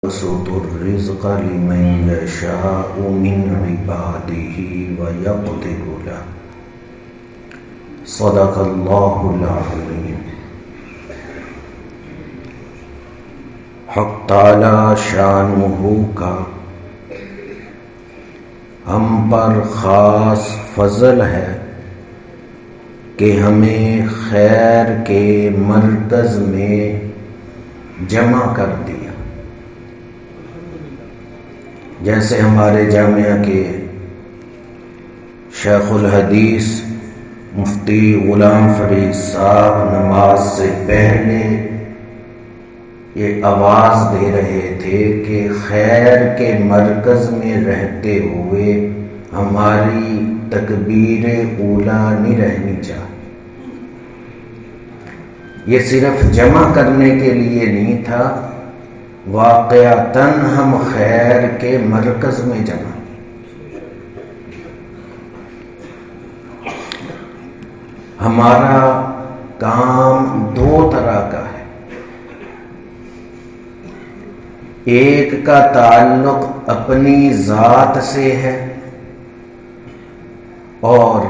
يبسط الرزق لمن يشاء من عباده ويقدر له صدق اللہ العظیم۔ حق تعالی شانہ کا ہم پر خاص فضل ہے کہ ہمیں خیر کے مرکز میں جمع کر دیا۔ جیسے ہمارے جامعہ کے شیخ الحدیث مفتی غلام فرید صاحب نماز سے پہلے یہ آواز دے رہے تھے کہ خیر کے مرکز میں رہتے ہوئے ہماری تکبیر اولیٰ نہیں رہنی چاہیے۔ یہ صرف جمع کرنے کے لیے نہیں تھا، واقعتاً ہم خیر کے مرکز میں جمع۔ ہمارا کام دو طرح کا ہے، ایک کا تعلق اپنی ذات سے ہے اور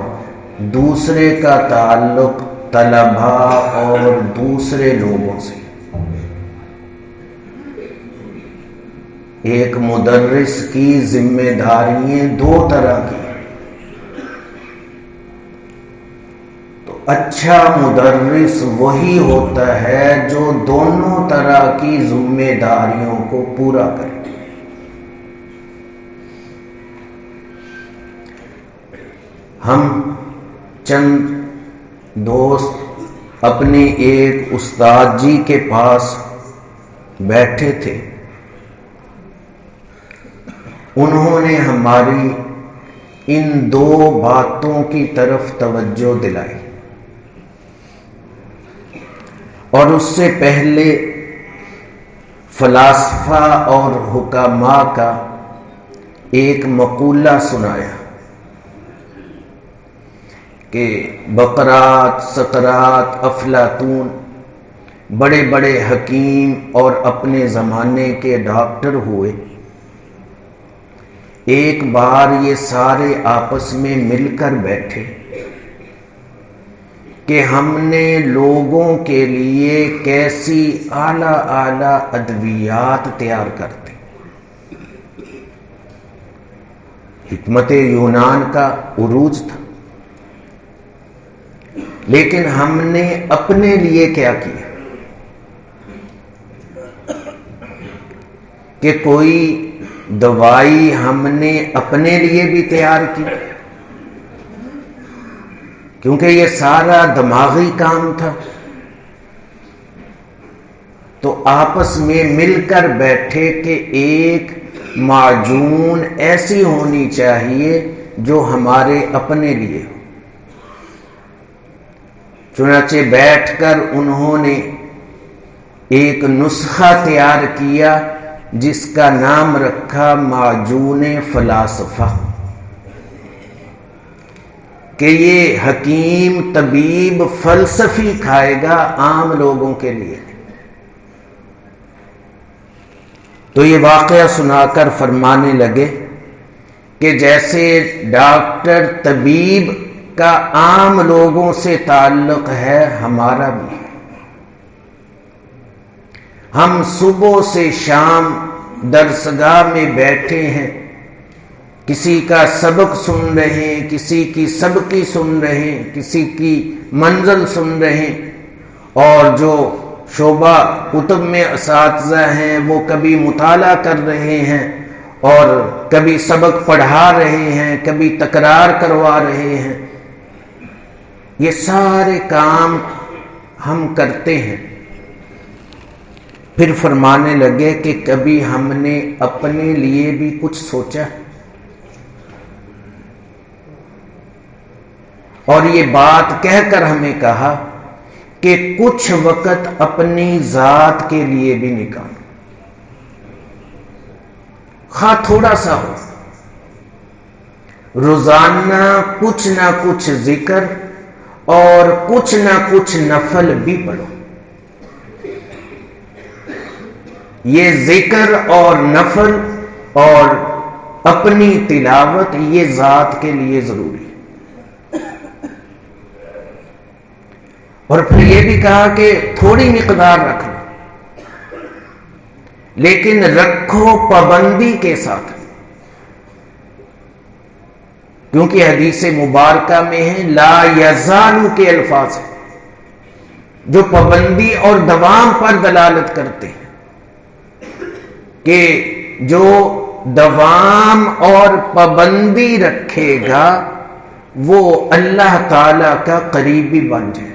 دوسرے کا تعلق طلباء اور دوسرے لوگوں سے۔ ایک مدرس کی ذمہ داریاں دو طرح کی، تو اچھا مدرس وہی ہوتا ہے جو دونوں طرح کی ذمہ داریوں کو پورا کرے۔ ہم چند دوست اپنے ایک استاد جی کے پاس بیٹھے تھے، انہوں نے ہماری ان دو باتوں کی طرف توجہ دلائی، اور اس سے پہلے فلاسفہ اور حکماء کا ایک مقولہ سنایا کہ بقرات، سقراط، افلاطون بڑے بڑے حکیم اور اپنے زمانے کے ڈاکٹر ہوئے۔ ایک بار یہ سارے آپس میں مل کر بیٹھے کہ ہم نے لوگوں کے لیے کیسی اعلیٰ اعلیٰ ادویات تیار کرتے۔ حکمت یونان کا عروج تھا، لیکن ہم نے اپنے لیے کیا کیا کہ کوئی دوائی ہم نے اپنے لیے بھی تیار کی، کیونکہ یہ سارا دماغی کام تھا۔ تو آپس میں مل کر بیٹھے کہ ایک معجون ایسی ہونی چاہیے جو ہمارے اپنے لیے ہو۔ چنانچہ بیٹھ کر انہوں نے ایک نسخہ تیار کیا جس کا نام رکھا معجون فلاسفہ، کہ یہ حکیم طبیب فلسفی کھائے گا، عام لوگوں کے لیے۔ تو یہ واقعہ سنا کر فرمانے لگے کہ جیسے ڈاکٹر طبیب کا عام لوگوں سے تعلق ہے، ہمارا بھی۔ ہم صبح سے شام درسگاہ میں بیٹھے ہیں، کسی کا سبق سن رہے ہیں، کسی کی سبقی سن رہے ہیں، کسی کی منزل سن رہے ہیں، اور جو شعبہ کتب میں اساتذہ ہیں وہ کبھی مطالعہ کر رہے ہیں اور کبھی سبق پڑھا رہے ہیں، کبھی تکرار کروا رہے ہیں۔ یہ سارے کام ہم کرتے ہیں۔ پھر فرمانے لگے کہ کبھی ہم نے اپنے لیے بھی کچھ سوچا، اور یہ بات کہہ کر ہمیں کہا کہ کچھ وقت اپنی ذات کے لیے بھی نکالو، خواہ تھوڑا سا ہو۔ روزانہ کچھ نہ کچھ ذکر اور کچھ نہ کچھ نفل بھی پڑھو۔ یہ ذکر اور نفل اور اپنی تلاوت یہ ذات کے لیے ضروری ہے۔ اور پھر یہ بھی کہا کہ تھوڑی مقدار رکھنا، لیکن رکھو پابندی کے ساتھ، کیونکہ حدیث مبارکہ میں ہے لا یزال کے الفاظ ہیں جو پابندی اور دوام پر دلالت کرتے ہیں، کہ جو دوام اور پابندی رکھے گا وہ اللہ تعالی کا قریبی بن جائے گا۔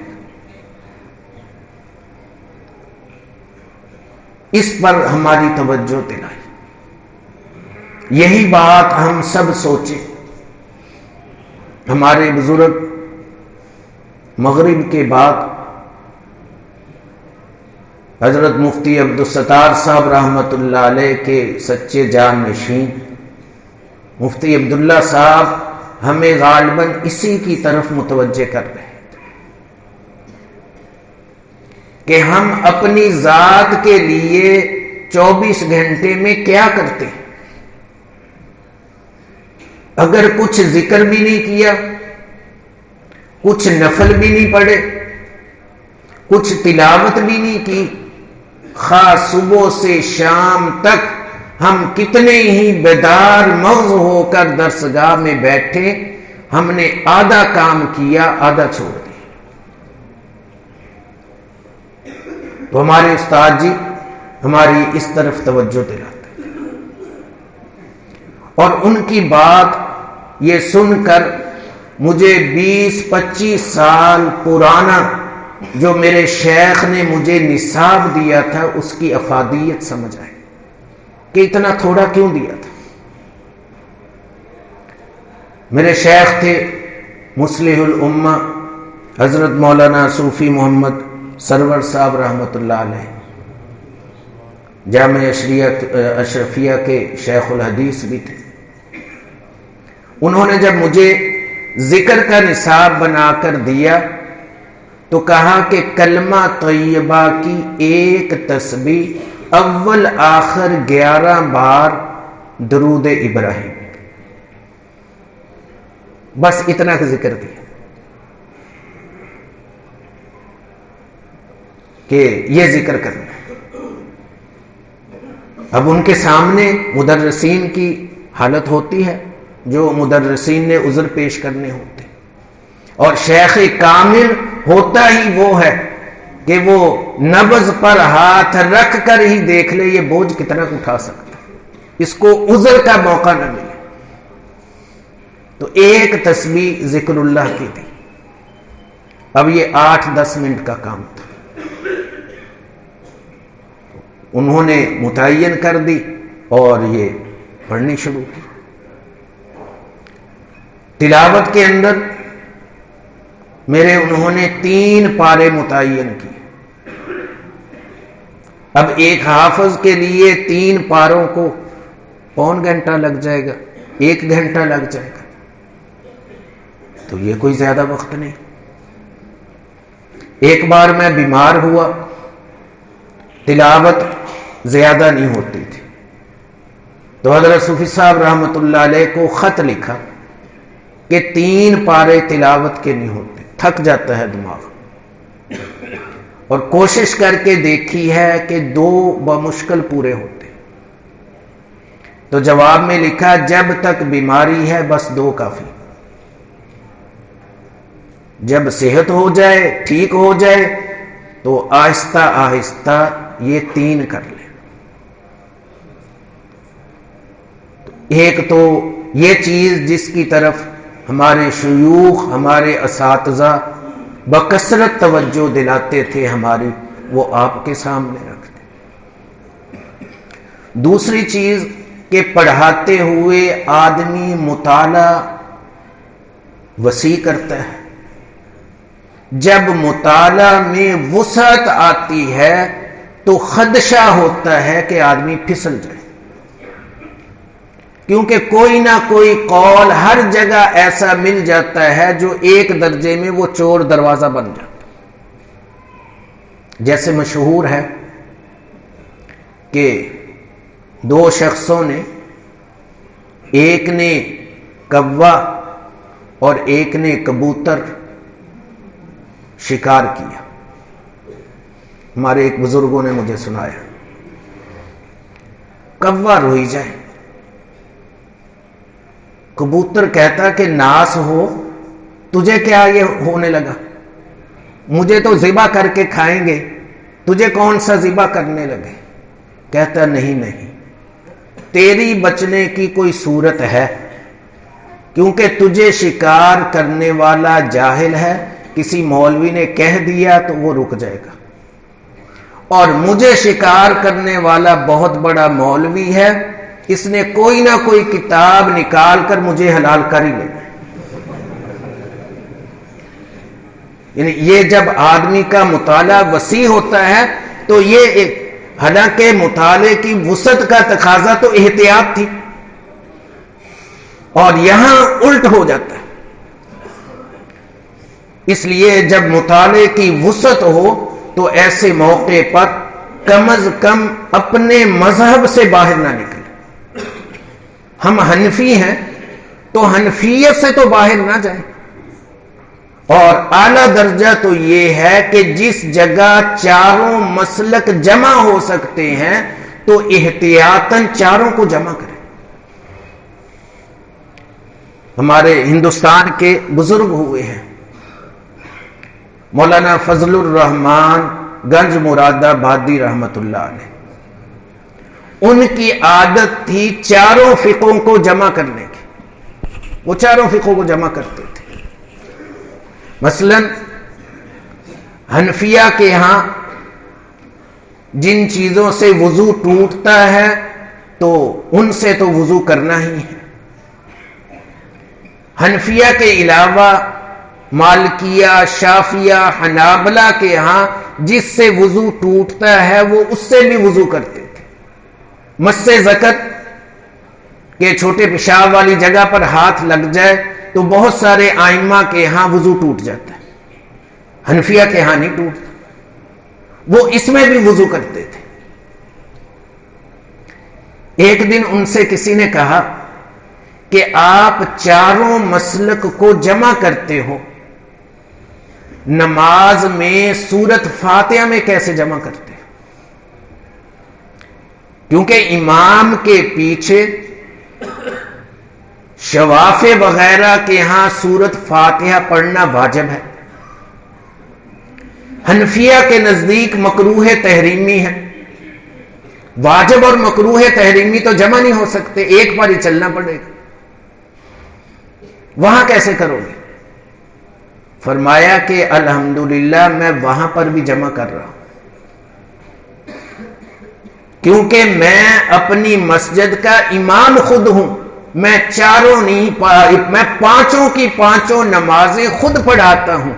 اس پر ہماری توجہ دلائی، یہی بات ہم سب سوچیں۔ ہمارے بزرگ مغرب کے بعد حضرت مفتی عبدالستار صاحب رحمۃ اللہ علیہ کے سچے جان نشین مفتی عبداللہ صاحب ہمیں غالباً اسی کی طرف متوجہ کر رہے ہیں کہ ہم اپنی ذات کے لیے 24 گھنٹے میں کیا کرتے ہیں۔ اگر کچھ ذکر بھی نہیں کیا، کچھ نفل بھی نہیں پڑھے، کچھ تلاوت بھی نہیں کی، خواہ صبح سے شام تک ہم کتنے ہی بیدار مغز ہو کر درسگاہ میں بیٹھے، ہم نے آدھا کام کیا، آدھا چھوڑ دیا۔ تو ہمارے استاد جی ہماری اس طرف توجہ دلاتے ہیں، اور ان کی بات یہ سن کر مجھے 20-25 سال پرانا جو میرے شیخ نے مجھے نصاب دیا تھا اس کی افادیت سمجھ آئی کہ اتنا تھوڑا کیوں دیا تھا۔ میرے شیخ تھے مصلح الامہ حضرت مولانا صوفی محمد سرور صاحب رحمۃ اللہ علیہ، جامعہ اشرفیہ کے شیخ الحدیث بھی تھے۔ انہوں نے جب مجھے ذکر کا نصاب بنا کر دیا تو کہا کہ کلمہ طیبہ کی ایک تسبیح اول آخر 11 بار درود ابراہیم، بس اتنا کا ذکر دیا کہ یہ ذکر کرنا ہے۔ اب ان کے سامنے مدرسین کی حالت ہوتی ہے، جو مدرسین نے عذر پیش کرنے ہوتے، اور شیخ کامل ہوتا ہی وہ ہے کہ وہ نبض پر ہاتھ رکھ کر ہی دیکھ لے یہ بوجھ کتنا اٹھا سکتا ہے، اس کو عذر کا موقع نہ ملے۔ تو ایک تسبیح ذکر اللہ کی تھی، اب یہ 8-10 منٹ کا کام تھا، انہوں نے متعین کر دی اور یہ پڑھنی شروع کی۔ تلاوت کے اندر میرے انہوں نے 3 پارے متعین کیے۔ اب ایک حافظ کے لیے 3 پاروں کو پون گھنٹہ لگ جائے گا، 1 گھنٹہ لگ جائے گا، تو یہ کوئی زیادہ وقت نہیں۔ ایک بار میں بیمار ہوا، تلاوت زیادہ نہیں ہوتی تھی، تو حضرت صوفی صاحب رحمۃ اللہ علیہ کو خط لکھا کہ 3 پارے تلاوت کے نہیں ہوتے، تھک جاتا ہے دماغ، اور کوشش کر کے دیکھی ہے کہ 2 بمشکل پورے ہوتے۔ تو جواب میں لکھا جب تک بیماری ہے بس 2 کافی، جب صحت ہو جائے، ٹھیک ہو جائے تو آہستہ آہستہ یہ 3 کر لیں۔ ایک تو یہ چیز جس کی طرف ہمارے شیوخ، ہمارے اساتذہ بکثرت توجہ دلاتے تھے ہماری، وہ آپ کے سامنے رکھتے۔ دوسری چیز کہ پڑھاتے ہوئے آدمی مطالعہ وسیع کرتا ہے، جب مطالعہ میں وسعت آتی ہے تو خدشہ ہوتا ہے کہ آدمی پھسل جائے، کیونکہ کوئی نہ کوئی قول ہر جگہ ایسا مل جاتا ہے جو ایک درجے میں وہ چور دروازہ بن جاتا ہے۔ جیسے مشہور ہے کہ دو شخصوں نے، ایک نے کوا اور ایک نے کبوتر شکار کیا. ہمارے ایک بزرگوں نے مجھے سنایا. کوا روئی جائے، کبوتر کہتا کہ ناس ہو، تجھے کیا یہ ہونے لگا، مجھے تو ذبح کر کے کھائیں گے، تجھے کون سا ذبح کرنے لگے. کہتا نہیں، تیری بچنے کی کوئی صورت ہے، کیونکہ تجھے شکار کرنے والا جاہل ہے، کسی مولوی نے کہہ دیا تو وہ رک جائے گا، اور مجھے شکار کرنے والا بہت بڑا مولوی ہے، اس نے کوئی نہ کوئی کتاب نکال کر مجھے حلال کر ہی لینا. یعنی یہ جب آدمی کا مطالعہ وسیع ہوتا ہے تو یہ حالانکہ مطالعے کی وسعت کا تقاضا تو احتیاط تھی، اور یہاں الٹ ہو جاتا ہے. اس لیے جب مطالعے کی وسعت ہو تو ایسے موقع پر کم از کم اپنے مذہب سے باہر نہ نکلے. ہم حنفی ہیں تو حنفیت سے تو باہر نہ جائیں، اور اعلیٰ درجہ تو یہ ہے کہ جس جگہ چاروں مسلک جمع ہو سکتے ہیں تو احتیاطاً چاروں کو جمع کریں. ہمارے ہندوستان کے بزرگ ہوئے ہیں مولانا فضل الرحمان گنج مراد آبادی رحمت اللہ علیہ. ان کی عادت تھی چاروں فقہوں کو جمع کرنے کی، وہ چاروں فقہوں کو جمع کرتے تھے. مثلا حنفیہ کے ہاں جن چیزوں سے وضو ٹوٹتا ہے تو ان سے تو وضو کرنا ہی ہے. حنفیہ کے علاوہ مالکیہ، شافیہ، حنابلہ کے ہاں جس سے وضو ٹوٹتا ہے وہ اس سے بھی وضو کرتے تھے. مس ذکر کہ چھوٹے پیشاب والی جگہ پر ہاتھ لگ جائے تو بہت سارے ائمہ کے ہاں وضو ٹوٹ جاتا ہے، حنفیہ کے ہاں نہیں ٹوٹتا، وہ اس میں بھی وضو کرتے تھے. ایک دن ان سے کسی نے کہا کہ آپ چاروں مسلک کو جمع کرتے ہو، نماز میں سورت فاتحہ میں کیسے جمع کرتے ہو؟ کیونکہ امام کے پیچھے شواف وغیرہ کے ہاں سورت فاتحہ پڑھنا واجب ہے. حنفیہ کے نزدیک مکروہ تحریمی ہے. واجب اور مکروہ تحریمی تو جمع نہیں ہو سکتے، ایک پر ہی چلنا پڑے گا. وہاں کیسے کرو گے؟ فرمایا کہ الحمدللہ میں وہاں پر بھی جمع کر رہا ہوں، کیونکہ میں اپنی مسجد کا امام خود ہوں. میں چاروں نہیں، میں پانچوں کی پانچوں نمازیں خود پڑھاتا ہوں،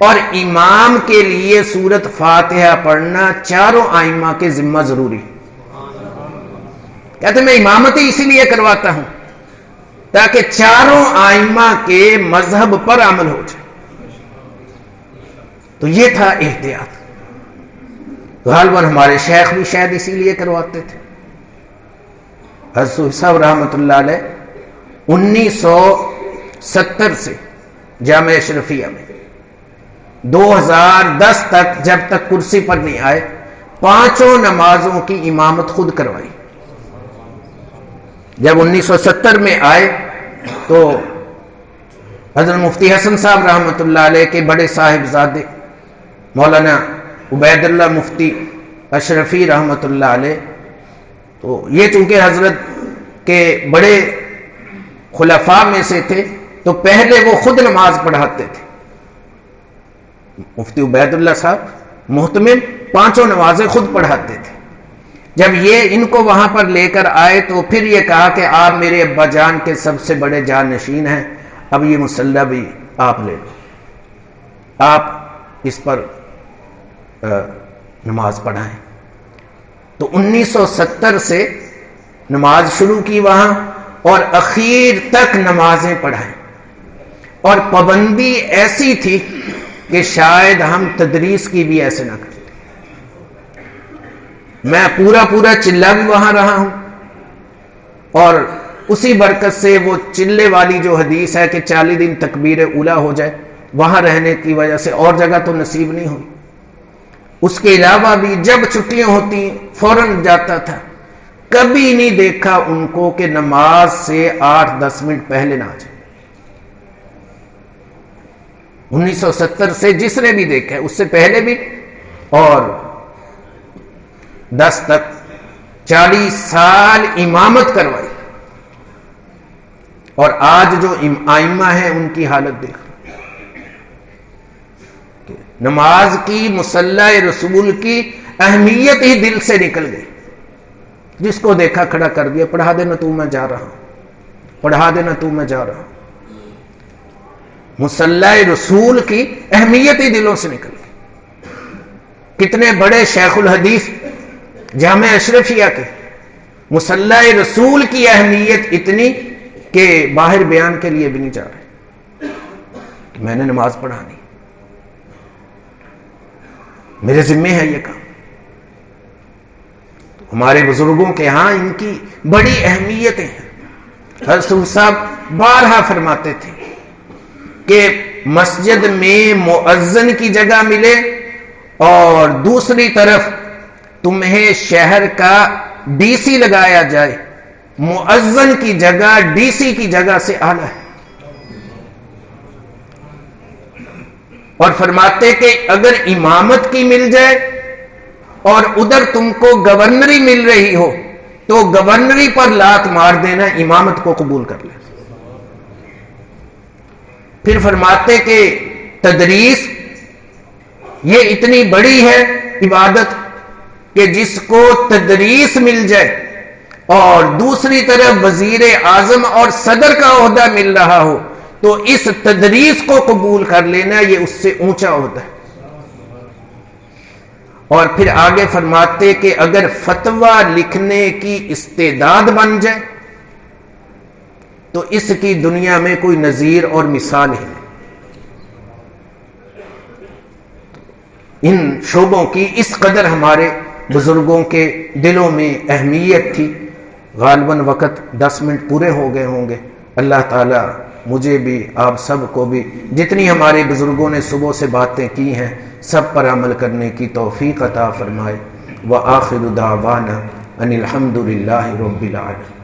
اور امام کے لیے سورت فاتحہ پڑھنا چاروں ائمہ کے ذمہ ضروری. کہتے میں امامتی اسی لیے کرواتا ہوں تاکہ چاروں ائمہ کے مذہب پر عمل ہو جائے. تو یہ تھا احتیاط. غالباً ہمارے شیخ بھی شاید اسی لیے کرواتے تھے. حضرت صاحب رحمۃ اللہ علیہ 1970 سے جامعہ اشرفیہ میں 2010 تک جب تک کرسی پر نہیں آئے پانچوں نمازوں کی امامت خود کروائی. جب 1970 میں آئے تو حضرت مفتی حسن صاحب رحمۃ اللہ علیہ کے بڑے صاحبزادے مولانا عبید اللہ مفتی اشرفی رحمۃ اللہ علیہ، تو یہ چونکہ حضرت کے بڑے خلفاء میں سے تھے تو پہلے وہ خود نماز پڑھاتے تھے. مفتی عبید اللہ صاحب محتمم پانچوں نمازیں خود پڑھاتے تھے. جب یہ ان کو وہاں پر لے کر آئے تو پھر یہ کہا کہ آپ میرے ابا جان کے سب سے بڑے جانشین ہیں، اب یہ مصلی بھی آپ لے لو، آپ اس پر نماز پڑھائیں. تو 1970 سے نماز شروع کی وہاں، اور اخیر تک نمازیں پڑھائیں. اور پابندی ایسی تھی کہ شاید ہم تدریس کی بھی ایسے نہ کرتے. میں پورا چلا بھی وہاں رہا ہوں، اور اسی برکت سے وہ چلے والی جو حدیث ہے کہ 40 دن تکبیر اولا ہو جائے، وہاں رہنے کی وجہ سے اور جگہ تو نصیب نہیں ہوئی۔ اس کے علاوہ بھی جب چھٹیاں ہوتی فوراً جاتا تھا، کبھی نہیں دیکھا ان کو کہ نماز سے 8-10 منٹ پہلے نہ آ جائے۔ 1970 سے جس نے بھی دیکھا ہے، اس سے پہلے بھی اور 10 تک 40 سال امامت کروائی، اور آج جو ائمہ ہیں ان کی حالت دیکھ، نماز کی مصلی رسول کی اہمیت ہی دل سے نکل گئی۔ جس کو دیکھا کھڑا کر دیا، پڑھا دینا تو میں جا رہا ہوں، پڑھا دینا تو میں جا رہا ہوں۔ مصلی رسول کی اہمیت ہی دلوں سے نکل گئی۔ کتنے بڑے شیخ الحدیث جامع اشرفیہ کے، مصلی رسول کی اہمیت اتنی کہ باہر بیان کے لیے بھی نہیں جا رہے کہ میں نے نماز پڑھانی، میرے ذمہ ہے یہ کام۔ ہمارے بزرگوں کے ہاں ان کی بڑی اہمیتیں ہیں۔ حضرت صاحب بارہا فرماتے تھے کہ مسجد میں مؤذن کی جگہ ملے اور دوسری طرف تمہیں شہر کا ڈی سی لگایا جائے، مؤذن کی جگہ ڈی سی کی جگہ سے اعلیٰ ہے۔ اور فرماتے کہ اگر امامت کی مل جائے اور ادھر تم کو گورنری مل رہی ہو تو گورنری پر لات مار دینا، امامت کو قبول کر لے۔ پھر فرماتے کہ تدریس یہ اتنی بڑی ہے عبادت کہ جس کو تدریس مل جائے اور دوسری طرف وزیر اعظم اور صدر کا عہدہ مل رہا ہو تو اس تدریس کو قبول کر لینا یہ اس سے اونچا عہدہ ہے۔ اور پھر آگے فرماتے کہ اگر فتویٰ لکھنے کی استعداد بن جائے تو اس کی دنیا میں کوئی نظیر اور مثال ہی نہیں۔ ان شعبوں کی اس قدر ہمارے بزرگوں کے دلوں میں اہمیت تھی۔ غالباً وقت 10 منٹ پورے ہو گئے ہوں گے۔ اللہ تعالی مجھے بھی آپ سب کو بھی جتنی ہمارے بزرگوں نے صبح سے باتیں کی ہیں سب پر عمل کرنے کی توفیق عطا فرمائے۔ وآخر دعوانا ان الحمد للہ رب العالمین۔